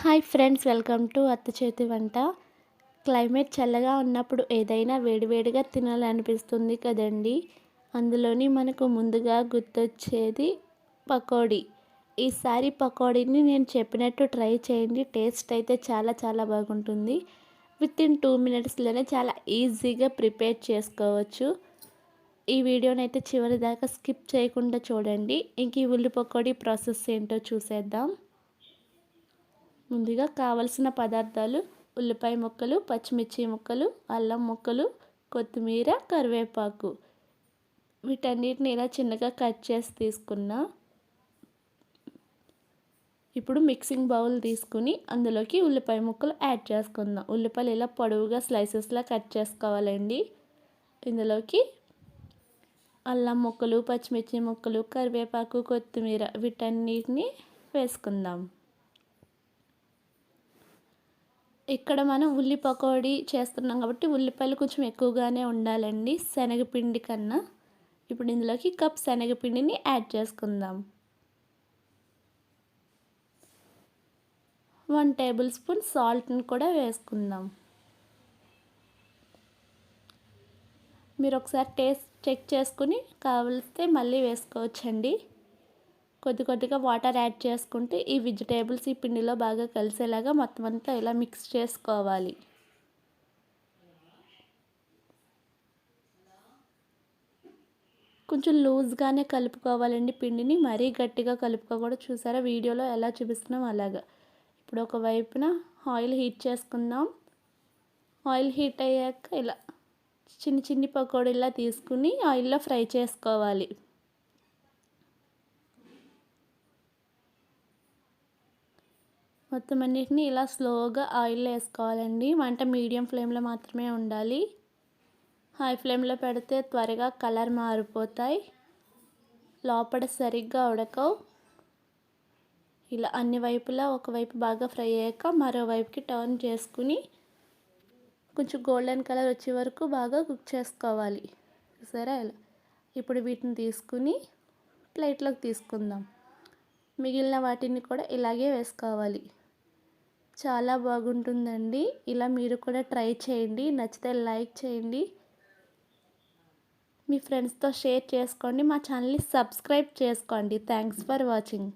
Hi friends, welcome to వంట. Climate చల్లగా ఉన్నప్పుడు ఏదైనా వేడివేడిగా తినాలనిపిస్తుంది కదండి. అందులోని మనకు ముందుగా గుర్తొచ్చేది పకోడీ. ఈసారి పకోడీని నేను చెప్పినట్టు ట్రై చేయండి. టేస్ట్ అయితే చాలా చాలా బాగుంటుంది. వితిన్ 2 మినిట్స్లోనే చాలా ఈజీగా ప్రిపేర్ చేసుకోవచ్చు. ఈ వీడియోనైతే చివరి దాకా స్కిప్ చేయకుండా చూడండి. ఇంక ఈ ఉల్లి పకోడీ ప్రాసెస్ ఏంటో చూసేద్దాం. ముందుగా కావలసిన పదార్థాలు: ఉల్లిపాయ ముక్కలు, పచ్చిమిర్చి ముక్కలు, అల్లం ముక్కలు, కొత్తిమీర, కరివేపాకు. వీటన్నిటిని ఇలా చిన్నగా కట్ చేసి తీసుకున్నా. ఇప్పుడు మిక్సింగ్ బౌల్ తీసుకుని అందులోకి ఉల్లిపాయ ముక్కలు యాడ్ చేసుకుందాం. ఉల్లిపాయలు ఇలా పొడవుగా స్లైసెస్లా కట్ చేసుకోవాలండి. ఇందులోకి అల్లం ముక్కలు, పచ్చిమిర్చి ముక్కలు, కరివేపాకు, కొత్తిమీర వీటన్నిటిని వేసుకుందాం. ఇక్కడ మనం ఉల్లి పకోడీ చేస్తున్నాం కాబట్టి ఉల్లిపాయలు కొంచెం ఎక్కువగానే ఉండాలండి శనగపిండి కన్నా. ఇప్పుడు ఇందులోకి కప్ శనగపిండిని యాడ్ చేసుకుందాం. 1 టేబుల్ స్పూన్ సాల్ట్ని కూడా వేసుకుందాం. మీరు ఒకసారి టేస్ట్ చెక్ చేసుకుని కావలిస్తే మళ్ళీ వేసుకోవచ్చండి. కొద్ది కొద్దిగా వాటర్ యాడ్ చేసుకుంటే ఈ వెజిటేబుల్స్ ఈ పిండిలో బాగా కలిసేలాగా మొత్తం అంతా ఇలా మిక్స్ చేసుకోవాలి. కొంచెం లూజ్గానే కలుపుకోవాలండి పిండిని, మరీ గట్టిగా కలుపుకోకూడదు. చూసారా వీడియోలో ఎలా చూపిస్తున్నాం అలాగా. ఇప్పుడు ఒక వైపున ఆయిల్ హీట్ చేసుకుందాం. ఆయిల్ హీట్ అయ్యాక ఇలా చిన్ని చిన్ని పకోడీలా తీసుకుని ఆయిల్లో ఫ్రై చేసుకోవాలి. మొత్తం అన్నిటిని ఇలా స్లోగా ఆయిల్లో వేసుకోవాలండి. మంట మీడియం ఫ్లేమ్లో మాత్రమే ఉండాలి. హై ఫ్లేమ్లో పెడితే త్వరగా కలర్ మారిపోతాయి, లోపల సరిగ్గా ఉడకవు. ఇలా అన్ని వైపులా ఒకవైపు బాగా ఫ్రై అయ్యాక మరోవైపుకి టర్న్ చేసుకుని కొంచెం గోల్డెన్ కలర్ వచ్చే వరకు బాగా కుక్ చేసుకోవాలి. సరే ఇలా ఇప్పుడు వీటిని తీసుకుని ప్లేట్లోకి తీసుకుందాం. మిగిలిన వాటిని కూడా ఇలాగే వేసుకోవాలి. చాలా బాగుంటుందండి. ఇలా మీరు కూడా ట్రై చేయండి. నచ్చితే లైక్ చేయండి, మీ ఫ్రెండ్స్తో షేర్ చేసుకోండి, మా ఛానల్ని సబ్స్క్రైబ్ చేసుకోండి. Thanks for watching.